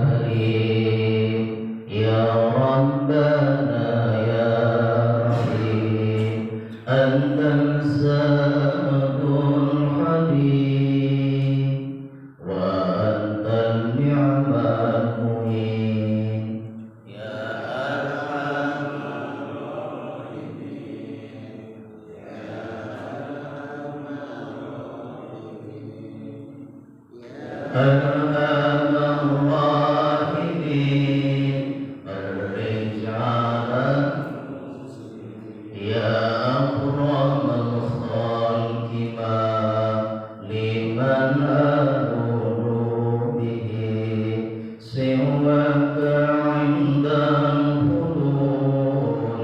كريم يا ربنا يا رحيم أنت الزاد الحليم وأنت النعم المعين يا أرحم أرحم الراحمين الرجال يا أكرم الخلق ما لمن أدعو به سواك عند الحلول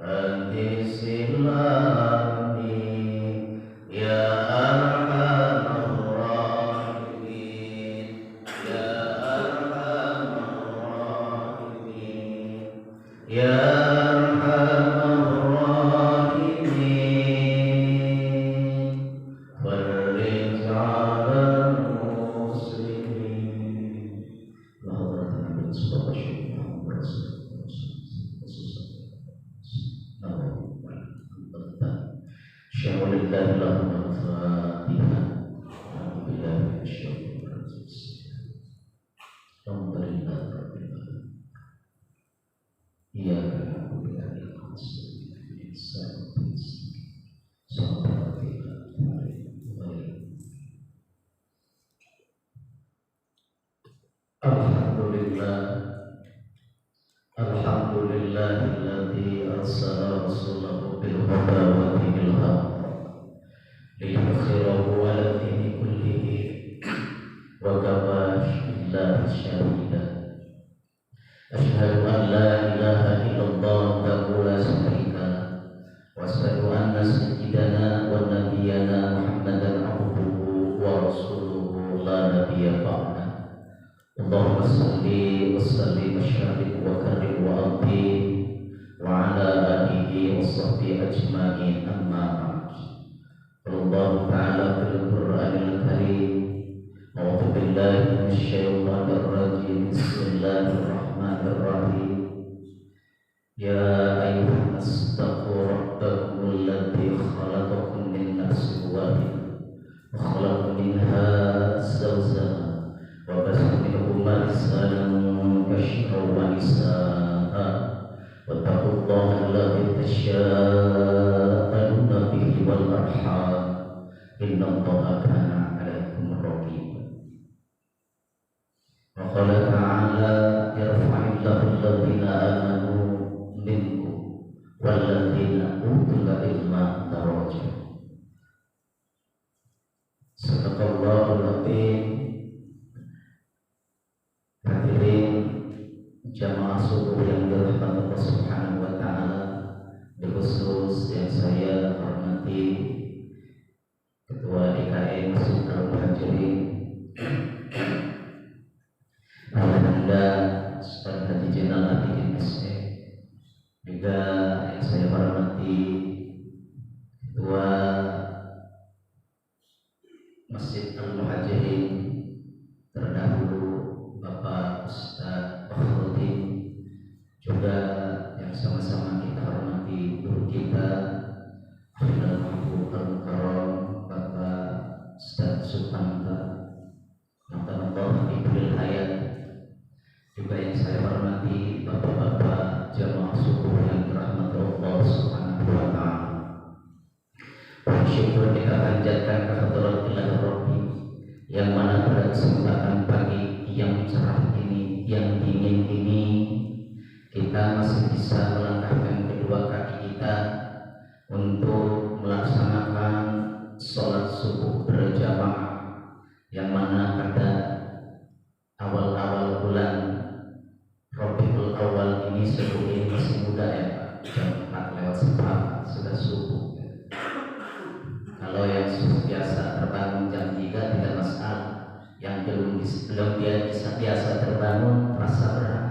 الحديث الآمين يا أرحم الراحمين يا أرحم الراحمين يا أرحم الراحمين فرج على المسلمين وحضرة النبي صلى الله عليه وسلم شهر الله لهم الفاتحة أعوذ بالله من الشيطان الرجيم الحمد لله رب العالمين إياك نعبد وإياك نستعين اهدنا الصراط المستقيم صراط الذين أنعمت عليهم غير الحمد لله الذي أرسل رسوله بالهدى ودين الحق ليظهره على الدين كله وكفى بالله شهيدا أشهد أن لا إله إلا الله وحده لا شريك له وأشهد أن سيدنا ونبينا محمدا عبده ورسوله لا نبي بعده اللهم صل وسلم وشارك وكرم وأطيب وعلى آله وصحبه أجمعين أما بعد قال الله تعالى في القرآن الكريم أعوذ بالله من الشيطان الرجيم بسم الله الرحمن الرحيم يا أيها الناس اتقوا ربكم الذي خلقكم من نفس واحدة وخلق منها زوجها وبث منهما رجالا كثيرا ونساء واتقوا الله الذي تساءلون به والأرحام إن الله كان عليكم رقيبا وقال تعالى يرفع الله الذين آمنوا منكم والذين أوتوا العلم درجات صدق الله العظيم. Hadirin jamaah subuh yang dirahmati Allah Subhanahu wa taala, khusus yang saya hormati Ketua DKM Masjid Al-Muhajirin Anda Ustaz Haji Jenal Atikin SE, juga yang saya hormati Ketua Masjid Al-Muhajirin terdahulu Bapak Ustaz Fakhruddin, juga yang sama-sama kita hormati guru kita Al Mukarram Bapak Ustaz Subhanta Maqamallahu Ibril Hayat, juga yang saya hormati bapak-bapak jamaah subuh yang dirahmati Allah Subhanahu wa taala. Syukur kita panjatkan kehadirat Rabbi yang mana pada kesempatan pagi yang cerah ini, yang dingin ini, kita masih bisa melangkahkan kedua kaki kita untuk melaksanakan sholat subuh berjamaah, yang mana pada awal-awal bulan Rabiul Awal ini subuh ini masih muda ya Pak, jam 4:04 sudah subuh. Kalau yang biasa terbangun jam 3 tidak masalah, yang belum biasa terbangun rasa berat.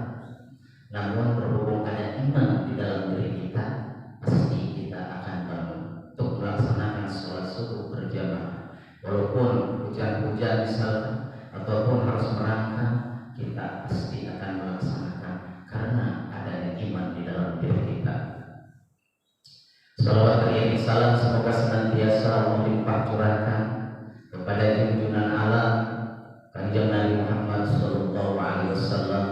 Namun berhubung ada iman di dalam diri kita, pasti kita akan bangun untuk melaksanakan sholat subuh berjamaah. Walaupun hujan-hujan misalkan ataupun harus merangkak, kita Salawat dan salam semoga senantiasa melimpah curahkan kepada junjungan alam Kanjeng Nabi Muhammad Sallallahu Alaihi Wasallam,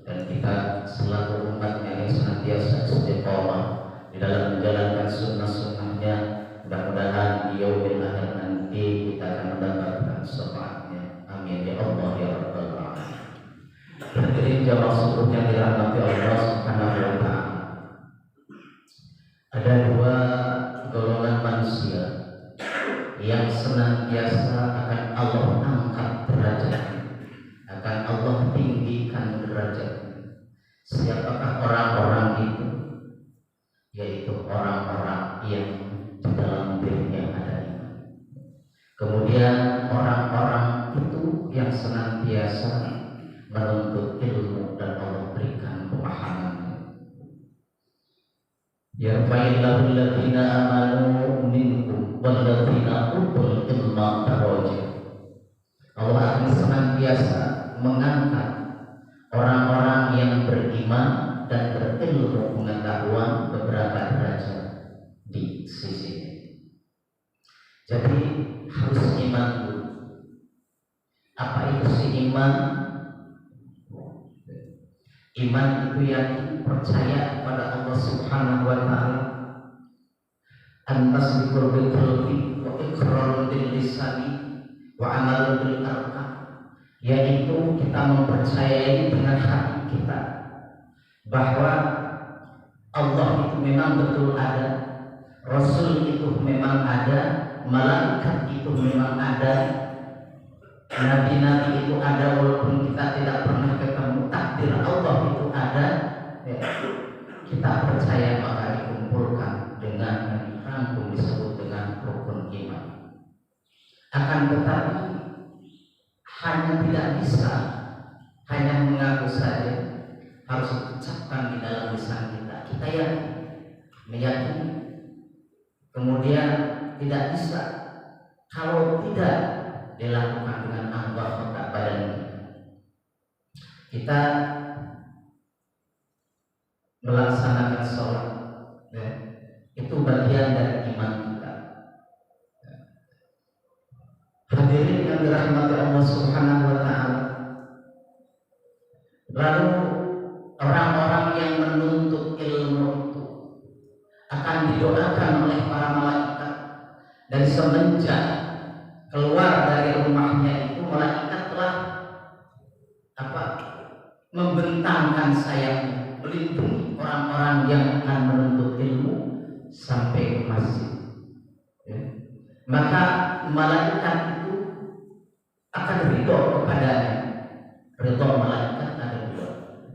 dan kita selaku umatnya yang senantiasa istiqomah di dalam menjalankan sunnah-sunnahnya. Mudah-mudahan di yaumil akhir nanti kita akan mendapatkan syafaatnya. Amin ya Allah ya Rabbal Alamin. Hadirin jamaah sekalian yang dirahmati Allah Subhanahu wa Ta'ala. Ada dua golongan manusia yang senantiasa akan Allah angkat derajat, akan Allah tinggikan derajat. Siapakah orang-orang itu? Yaitu orang-orang yang di dalam dirinya ada iman. Kemudian orang-orang itu yang senantiasa menuntut ilmu dan Allah berikan pemahaman. Yarfa'illahu alladhina amanu minkum walladhina utul ilma darajat. Allah akan senantiasa mengangkat orang-orang yang beriman dan berilmu pengetahuan beberapa derajat di sisinya. Jadi harus iman dulu. Apa itu sih iman? Iman itu yakin, percaya kepada Allah Subhanahu wa Ta'ala, antas biqulbil qalbi wa iqrarun bil lisani wa amalun bil arkan, yaitu kita mempercayai dengan hati kita bahwa Allah itu memang betul ada, Rasul itu memang ada, malaikat itu memang ada, nabi-nabi itu ada walaupun kita tidak pernah ketemu, takdir Allah itu ada, ya. Kita percaya maka dikumpulkan dengan yang dirangkum disebut dengan rukun iman. Akan tetapi hanya tidak bisa hanya mengaku saja, harus diucapkan di dalam lisan kita. Kita yang meyakini, kemudian tidak bisa kalau tidak dilakukan dengan anggota badan kita melaksanakan sholat, ya, itu bagian dari iman kita. Hadirin yang dirahmati Allah Subhanahu wa Ta'ala. Lalu orang-orang yang menuntut ilmu itu akan didoakan oleh para malaikat, dan semenjak keluar dari rumahnya itu malaikat telah membentangkan sayapnya melindungi orang-orang yang akan menuntut ilmu sampai ke masjid, ya. Maka malaikat itu akan ridho kepadanya. Ridho malaikat ada dua.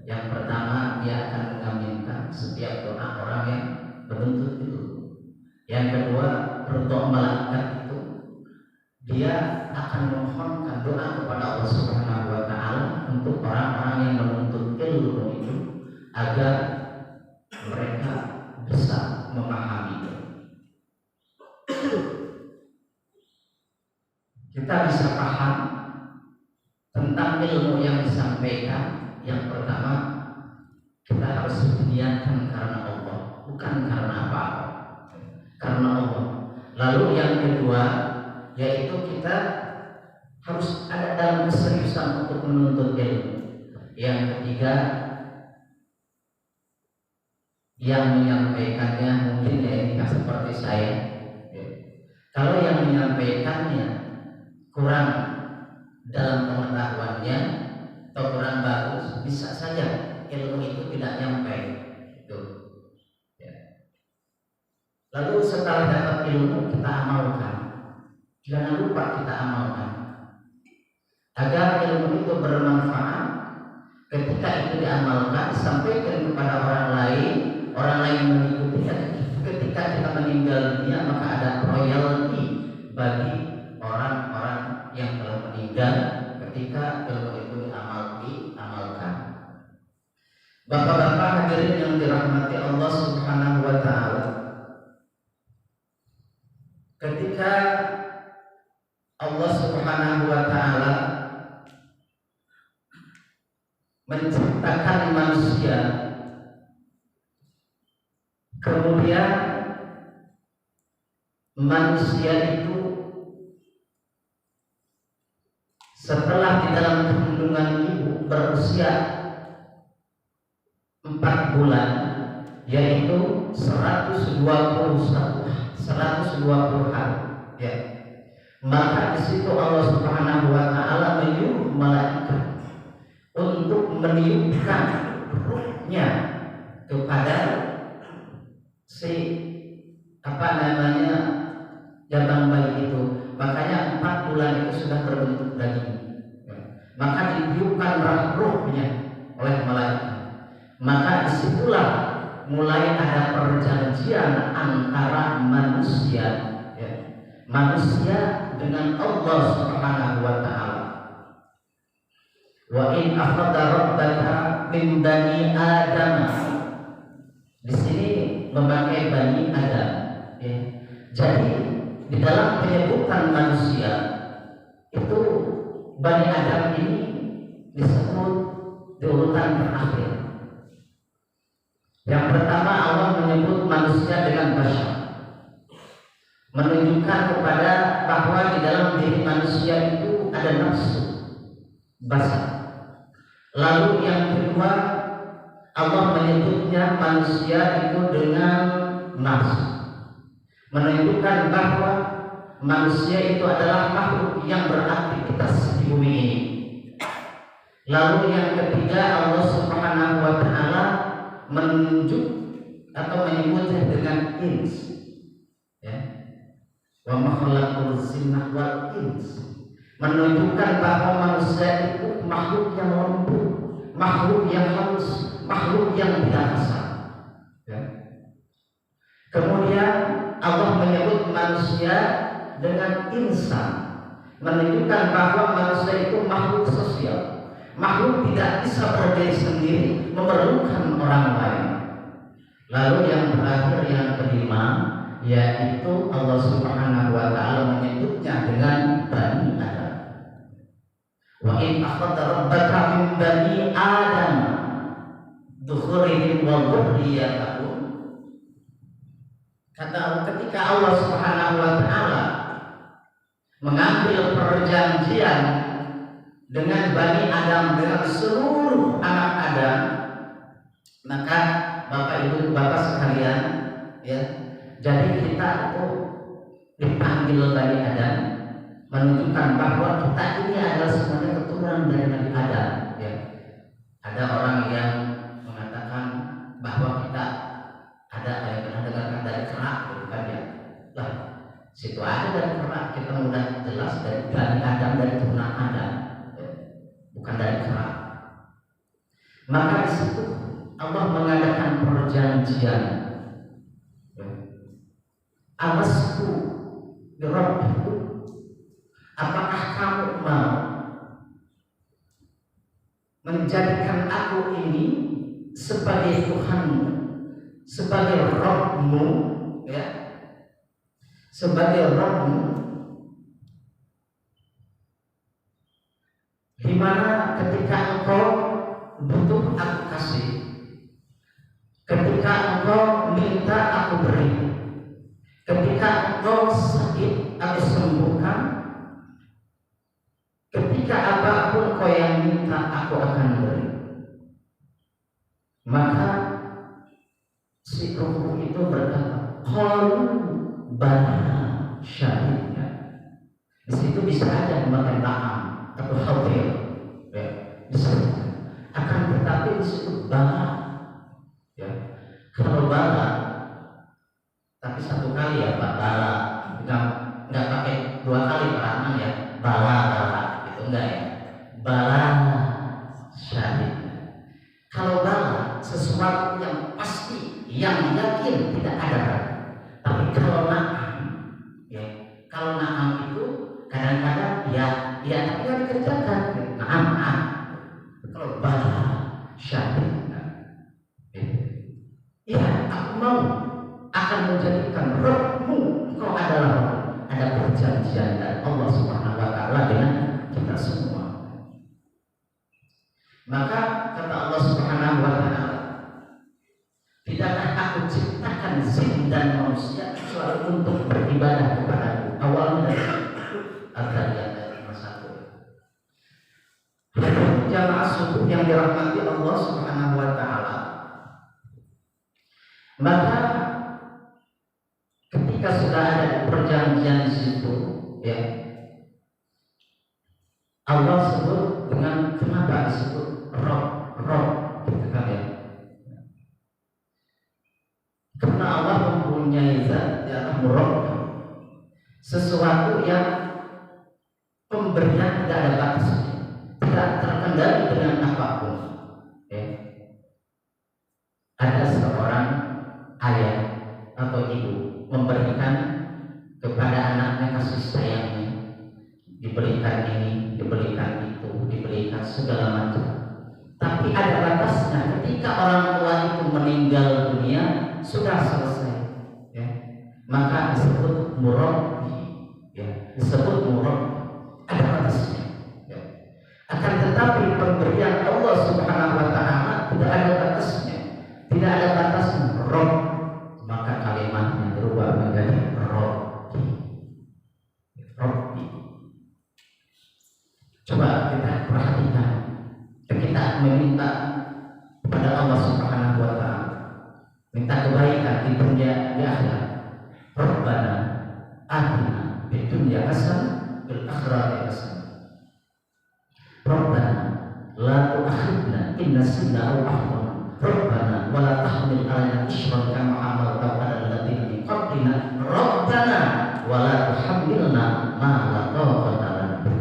Yang pertama, dia akan mengaminkan setiap doa orang yang menuntut ilmu. Yang kedua, ridho malaikat itu dia akan memohonkan doa kepada Allah Subhanahu wa Ta'ala untuk orang-orang yang menuntut ilmu itu agar mereka bisa memahaminya. Kita bisa paham tentang ilmu yang disampaikan. Yang pertama, kita harus niatkan karena Allah, bukan karena apa-apa, karena Allah. Lalu yang kedua, yaitu kita harus ada dalam keseriusan untuk menuntut ilmu. Yang ketiga, yang menyampaikannya mungkin ya ini seperti saya, ya. Kalau yang menyampaikannya kurang dalam pengetahuannya atau kurang bagus, bisa saja ilmu itu tidak nyampe itu, ya. Lalu setelah dapat ilmu kita amalkan. Jangan lupa kita amalkan agar ilmu itu bermanfaat. Ketika itu diamalkan, disampaikan kepada orang lain mengikutinya. Ketika kita meninggal dunia, maka ada royalti bagi orang-orang yang telah meninggal ketika ilmu itu diamalkan. Bapak-bapak hadirin yang dirahmati Allah Subhanahu wa Ta'ala, ketika Allah Subhanahu wa Ta'ala menciptakan manusia, kemudian manusia itu setelah di dalam kandungan ibu berusia 4 bulan, yaitu 120 hari, ya. Maka di situ Allah Subhanahu wa taala menyuruh malaikat untuk meniupkan ruhnya kepada si jabang bayi itu. Makanya 4 bulan itu sudah berbentuk daging, ya. Maka ditiupkan ruhnya oleh malaikat. Maka disitulah mulai ada perjanjian antara manusia, ya, manusia dengan Allah Subhanahu wa taala. Wa in akhadha rabbaka min bani Adam. Di sini memakai bani Adam, ya. Jadi di dalam penyebutan manusia itu bani Adam ini disebut di urutan terakhir. Yang pertama Allah menyebut manusia dengan basyar, menunjukkan kepada bahwa di dalam diri manusia itu ada nafsu basar. Lalu yang kedua Allah menyebutnya manusia itu dengan nafsu, menunjukkan bahwa manusia itu adalah makhluk yang beraktivitas di bumi ini. Lalu yang ketiga Allah Subhanahu wa taala menunjuk atau menyebutnya dengan ins, ya. Wa ma khalaqul jinna wal ins, menunjukkan bahwa manusia itu makhluk yang lembut, makhluk yang halus, makhluk yang tidak kasar, ya. Kemudian Allah menyebut manusia dengan insan, menunjukkan bahwa manusia itu makhluk sosial, makhluk tidak bisa berdiri sendiri, memerlukan orang lain. Lalu yang terakhir, yang kelima, yaitu Allah Subhanahu wa taala menyebutnya dengan bani Adam. Wa in akhadha rabbaka min bani Adam dzukhrihim wa dzurriyyatahum. Kata ketika Allah Subhanahu wa taala mengambil perjanjian dengan bani Adam, dengan seluruh anak Adam, maka Bapak Ibu Bapak sekalian, ya, jadi kita itu dipanggil bani Adam, menunjukkan bahwa kita ini adalah semuanya keturunan dari Nabi Adam, ya. Ada orang yang mengatakan bahwa kita ada yang pernah dengarkan dari kerak, bukan ya? Lah, situ ada dari kerak, kita mudah jelas dari bani Adam, dari keturunan Adam, bukan dari kerak. Maka di situ Allah mengadakan perjanjian. Alasku birabbikum, apakah kamu mau menjadikan aku ini sebagai Tuhanmu, sebagai Rabbmu, ya, sebagai Rabbmu, di mana ketika engkau butuh aku kasih, ketika engkau minta aku beri, ketika engkau sakit aku sembuhkan, ketika apapun kau yang minta aku akan beri. Maka si ruh itu berkata, qalu bala syahidna. Di situ bisa aja memakai na'am atau hadir, ya, bisa. Akan tetapi di situ bala, ya. Kalau bala tapi satu kali, ya Pak, bala, enggak pakai 2 kali peranan, ya, bala itu enggak, ya, bala syahid. Kalau bala sesuatu yang pasti, yang yakin, tidak ada. Tapi kalau na'am, ya, kalau na'am itu kadang-kadang ya tapi nggak dikerjakan, na'am. Kalau bala syahid, ya, aku mau akan menjadikan Rabbmu, engkau adalah Rabb. Ada perjanjian dari Allah Subhanahu wa taala dengan kita semua. Maka kata Allah Subhanahu wa taala, tidakkah aku ciptakan jin dan manusia kecuali untuk beribadah kepadaku. Awalnya dari Al-Zariyat ayat 51. Jamaah subuh yang dirahmati Allah Subhanahu wa taala. Maka ketika sudah ada perjanjian di situ, ya, Allah sebut dengan kenapa disebut Rob, gitu kan ya? Karena Allah mempunyai zat yang Rob, sesuatu yang pemberian tidak ada batasnya, tidak terkendali dengan apapun. Ya. Ada seorang ayah atau ibu memberikan kepada anaknya kasih sayangnya, diberikan ini, diberikan itu, diberikan segala macam. Tapi ada batasnya. Ketika orang tua itu meninggal dunia, sudah selesai. Ya. Maka disebut murabbi, ya, disebut murabbi. Ada batasnya. Ya. Akan tetapi pemberian Allah Subhanahu wa taala tidak ada batasnya. Tidak ada batasnya. Rob, maka kalimatnya berubah menjadi Robbi. Robbi. Coba kita perhatikan. Kita meminta kepada Allah Subhanahu wa taala, minta kebaikan di dunia di akhirat. Rabbana atina fid dunya hasanah fil akhirati hasanah. Rabbana la tu'akhidna in nasina aw akhtana. Rabbana wa la tahmil 'alaina isran kama hamaltahu 'alal ladzina min qablina. Rabbana wa la tuhammilna ma la taqata lana bih.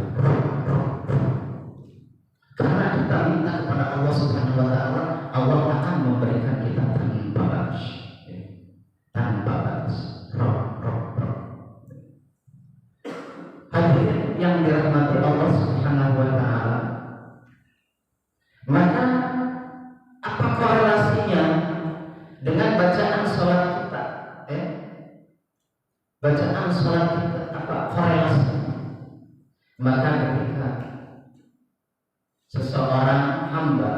Karena kita minta kepada Allah Subhanahu wa taala, Allah akan memberikan kita tanpa batas. Tanpa batas. Rob. Hadirin yang dirahmati Allah Subhanahu wa taala. Maka apa korelasinya dengan bacaan salat kita? Bacaan salat kita apa korelasinya? Maka ketika seseorang hamba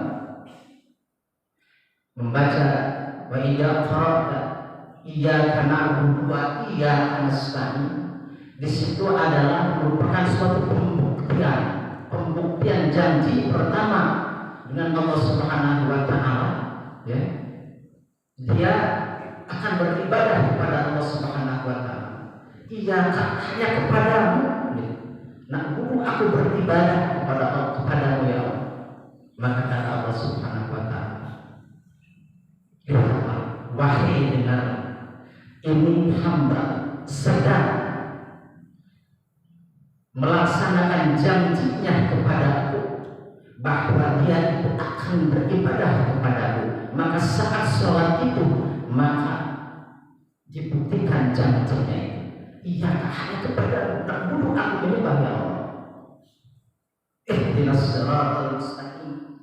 membaca wa idza qara'ta iyyaka na'budu wa iyyaka nasta'in, di situ adalah merupakan suatu pembuktian janji pertama dengan Allah Subhanahu wa taala, ya. Dia akan beribadah kepada Allah Subhanahu wa taala. Iyyaka, hanya kepadamu. Nah, aku beribadah kepadamu ya Allah. Maka kata Allah Subhanahu wa taala, wahai dengar, ini hamba sedang melaksanakan janjinya kepadaku bahwa dia itu akan beribadah kepadaku. Maka saat sholat itu, maka dibuktikan janjinya itu. Iya, hanya kepadamu, tak dulu aku menyembah ya Allah. Ihdinas siratal mustaqim.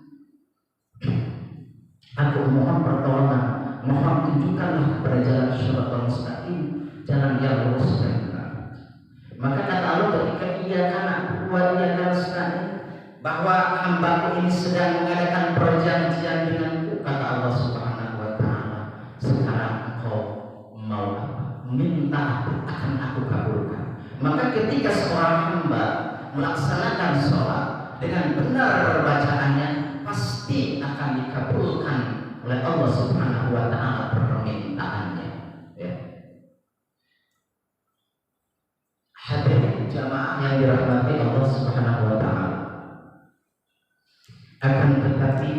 Aku mohon pertolongan, mohon tunjukkanlah kepada jalan siratal mustaqim, jalan yang lurus dan benar. Maka kata Allah ketika iyyaka na'budu wa iyyaka nasta'in, bahwa hamba-Ku ini sedang mengadakan perjanjian denganku, kata Allah Subhanahu wa taala. Sekarang engkau mau apa? Minta akan aku kabulkan. Maka ketika seorang hamba melaksanakan sholat dengan benar bacaannya, pasti akan dikabulkan oleh Allah Subhanahu wa taala permintaannya, ya. Hadirin jamaah yang dirahmati Allah Subhanahu wa taala. Akan tetapi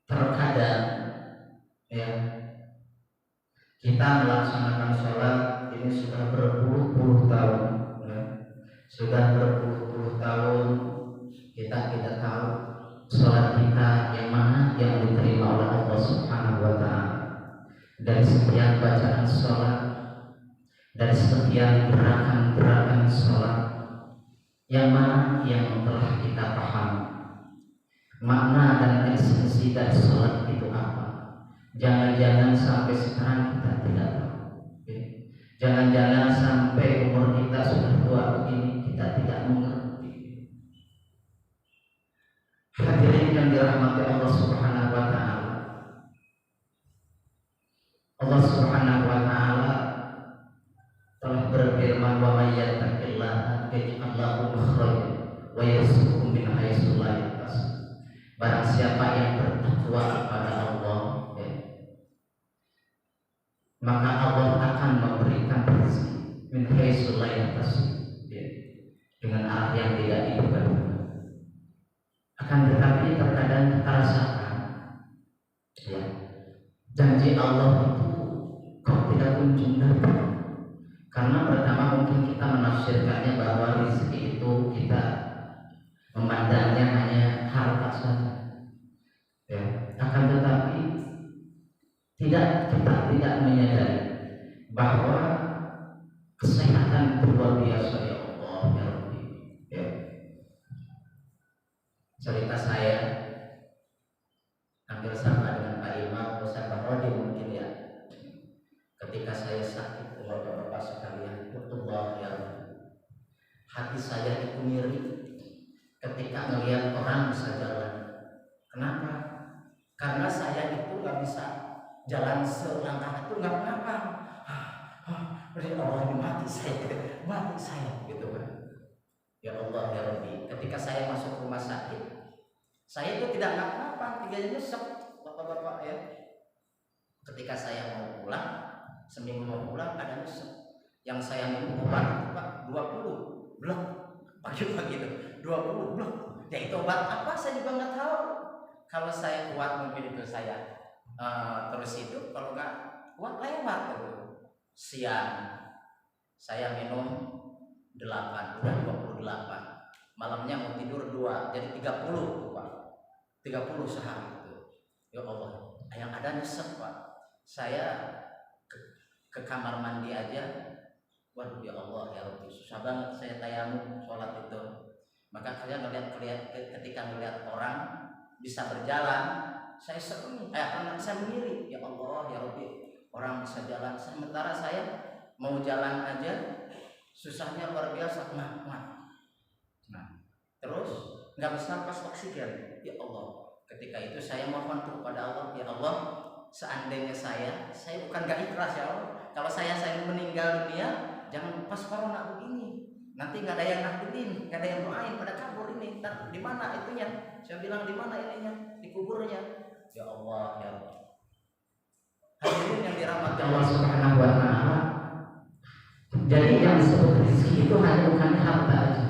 terkadang, ya, kita melaksanakan sholat ini sudah berpuluh-puluh tahun, ya. Sudah berpuluh-puluh tahun kita tidak tahu sholat kita yang mana yang diterima oleh Allah Subhanahu wa taala. Dari sekian bacaan sholat, dari sekian gerakan-gerakan sholat, yang mana yang telah kita pahami makna dan esensi dari sholat itu apa? Jangan-jangan sampai sekarang kita tidak tahu. Jangan-jangan sampai umur kita sudah tua begini kita tidak mengerti. Hadirin yang dirahmati Allah Subhanahu wa taala. wa yarzuqhu min haitsu la yahtasib. Barang siapa yang bertakwa kepada Allah, ya, maka Allah akan memberikan rezeki min haitsu la yahtasib, ya, dengan arah yang tidak diduga-duga. Akan tetapi terkadang kita rasakan, ya, janji Allah itu kok tidak kunjung datang. Karena pertama mungkin kita menafsirkannya bahwa rezeki itu kita memandangnya hanya harta saja, ya. Akan tetapi kita tidak menyadari bahwa kesehatan itu luar biasa, ya Allah, ya Rabbi, ya. Cerita saya hampir sama dengan Pak Imam Ustaz Rodi mungkin, ya. Ketika saya sakit, Bapak-bapak sekalian, Allah ya Rabbi, hati saya itu miring ketika melihat orang bisa jalan. Kenapa? Karena saya itu nggak bisa jalan selangkah itu, nggak apa-apa. Allah, mati saya, gitu kan. Ya Allah ya Rabbi, ketika saya masuk rumah sakit, saya itu tidak apa-apa, tiganya nyesek, bapak-bapak, ya. Ketika saya mau pulang, seminggu mau pulang, ada nyesek. Yang saya minum obat Pak 20 blok pagi-pagi itu 20 blok. Ya itu obat apa saya juga nggak tahu. Kalau saya kuat mungkin itu saya terus hidup, kalau nggak kuat lewat gitu. Siang saya minum 8, udah 28. Malamnya mau tidur 2, jadi 30 Pak. 30 sehari itu. Ya Allah, yang ada nyesek Pak. Saya ke kamar mandi aja, waduh ya Allah ya Rabbi, susah banget saya tayamum sholat itu. Maka kalian ketika melihat orang bisa berjalan, saya senang, anak saya mengiri, ya Allah ya Rabbi, orang bisa jalan, sementara saya mau jalan aja susahnya luar biasa. Nah, terus nggak bisa pas oksigen, ya Allah. Ketika itu saya mohon kepada Allah, ya Allah, seandainya saya bukan gak ikhlas ya Allah, kalau saya meninggal dunia, jangan pas corona begini, nanti nggak ada yang nakutin, nggak ada yang doain, pada kabur ini. Dan di mana itunya? Saya bilang di mana ininya? Di kuburnya. Ya Allah ya Allah. Hadirin yang dirahmati Allah Subhanahu wa Ta'ala. Jadi yang disebut rezeki itu hanya bukan harta aja,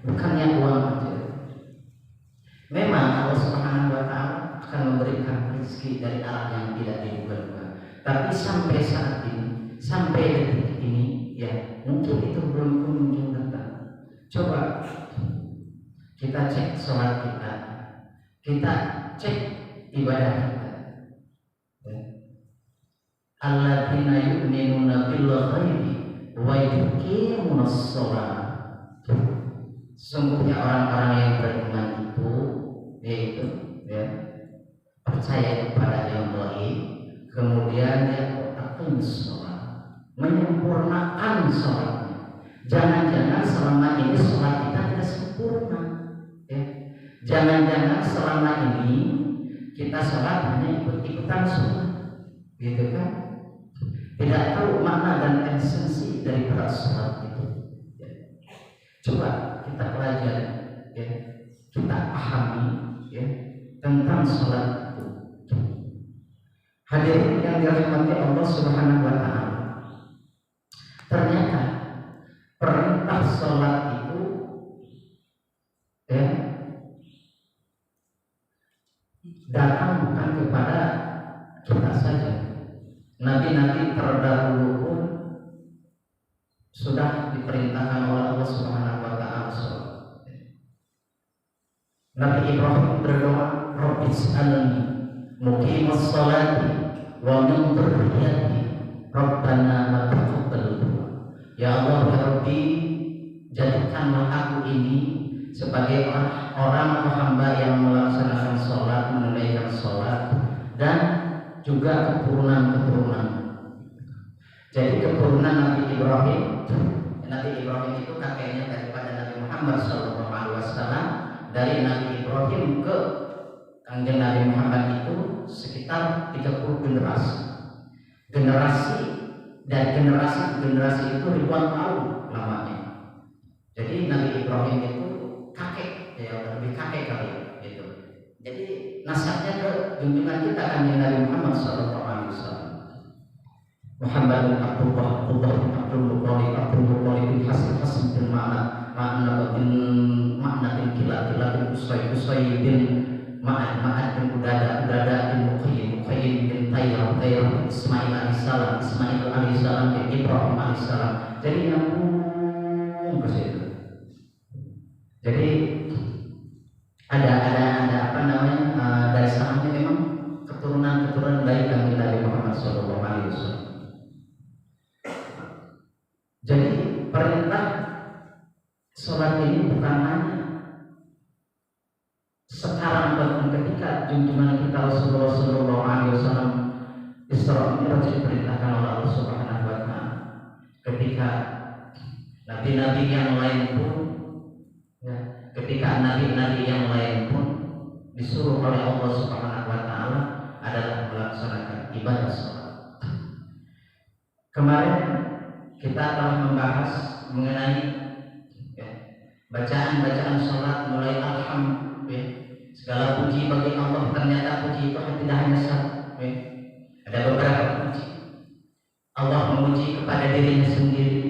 bukannya uang aja. Memang Allah Subhanahu wa Ta'ala akan memberikan rezeki dari arah yang tidak diduga-duga. Tapi sampai saat ini, sampai detik ini, ya mungkin itu belum kunjung datang. Coba kita cek sholat kita cek ibadah kita. Alladzina yu'minuna bil ghaibi wa yuqimunas shalah. Sungguhnya orang-orang yang beriman itu, yaitu, ya, percaya kepada yang gaib, kemudian dia aqimus shalah, menyempurnakan sholatnya. Jangan-jangan selama ini sholat kita tidak sempurna, ya. Jangan-jangan selama ini kita sholat hanya ikut-ikutan sholat, gitu kan? Tidak tahu makna dan esensi dari sholat itu, ya. Coba kita pelajari, ya, kita pahami, ya, tentang sholat itu. Hadirin yang dirahmati Allah Subhanahu wa Ta'ala, ternyata perintah sholat itu, ya, datang bukan kepada kita saja. Nabi-nabi terdahulu pun sudah diperintahkan oleh Allah Subhanahu wa Ta'ala sholat. Nabi Ibrahim berdoa, Rabbis'alni muqimas sholati wa min dzurriyyati Rabbana wa taqabbal du'a. Ya Allah ya Rabbi, jadikanlah aku ini sebagai orang atau hamba yang melaksanakan sholat, menunaikan sholat, dan juga keturunan-keturunan. Jadi keturunan Nabi Ibrahim itu kakeknya daripada Nabi Muhammad SAW. Dari Nabi Ibrahim ke kanjeng Nabi Muhammad itu sekitar 30 generasi. Dan generasi itu ribuan tahun lamanya. Jadi Nabi Ibrahim itu kakek kakek kalian gitu. Jadi nasabnya ke junjungan kita kan Nabi Muhammad sallallahu alaihi wasallam. Muhammadun Abdullah bin Abdul Muthalib bin Hasan bin Ma'na bin Kilab bin Usay bin Ma'ad bin Udada bin Muqayyim bin Tayyar bin Ismail alaihissalam bin Ibrahim alaihissalam. Jadi nyambung ke situ. Jadi ada apa namanya dari sananya memang keturunan baik kami Nabi Muhammad sallallahu alaihi wasallam. Jadi perintah sholat ini bukan hanya sekarang bahkan ketika junjungan kita Rasulullah sallallahu alaihi wasallam Isra Mi'raj diperintahkan oleh Allah Subhanahu wa taala. Ketika nabi-nabi yang lain pun ketika nabi-nabi yang lain pun disuruh oleh Allah Subhanahu wa taala adalah melaksanakan ibadah sholat. Kemarin kita telah membahas mengenai bacaan sholat mulai alhamdulillah, segala puji bagi Allah. Ternyata puji itu tidak hanya satu, ada beberapa puji. Allah memuji kepada dirinya sendiri,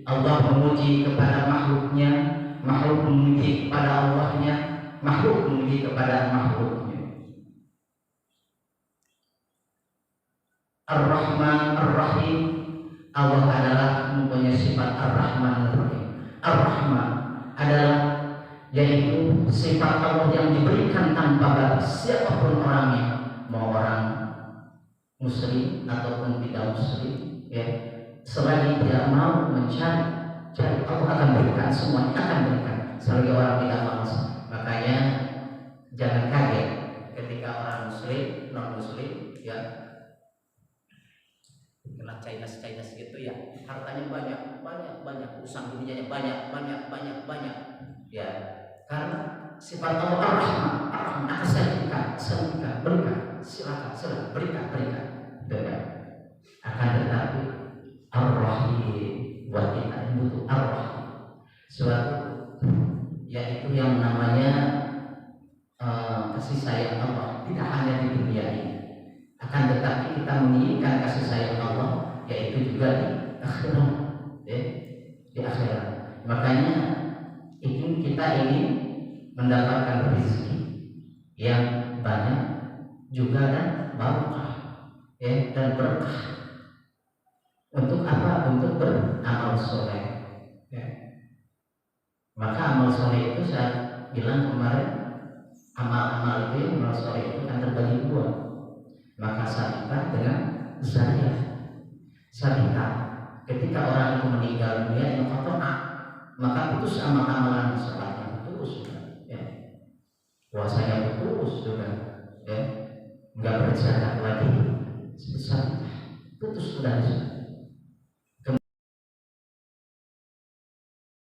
Allah memuji kepada makhluknya, makhluk memuji kepada Allahnya, makhluk memuji kepada makhluknya. Ar-Rahman Ar-Rahim, Allah adalah mempunyai sifat Ar-Rahman Ar-Rahim. Ar-Rahman adalah yaitu sifat Allah yang diberikan tanpa batas siapapun orangnya, mau orang muslim ataupun tidak muslim, selagi dia mau mencari, Allah akan berikan, semuanya akan berikan selagi orang tidak malas. Makanya jangan kaget ketika orang muslim, non muslim kena Chinese gitu hartanya banyak, urusan dunianya banyak ya, karena sifat Allah Ar-Rahman akan saya berikan, silakan berikan akan tetapi Ar-Rahim buat kita butuh Ar-Rahim, suatu yaitu yang namanya kasih sayang Allah tidak hanya di dunia ini, akan tetapi kita menginginkan kasih sayang Allah yaitu juga di akhirat, di akhirat. Makanya kita ingin mendapatkan rezeki yang banyak juga dan barokah, dan berkah. Untuk apa? Untuk beramal soleh. Maka amal soleh itu saya bilang kemarin, amal itu amal soleh itu akan terbagi dua. Maka sadaqah dengan zariah. Sadaqah ketika orang itu meninggal dunia maka putus amal-amalan sholatnya putus, puasanya putus juga, nggak berzakat lagi, sebesar putus sudah.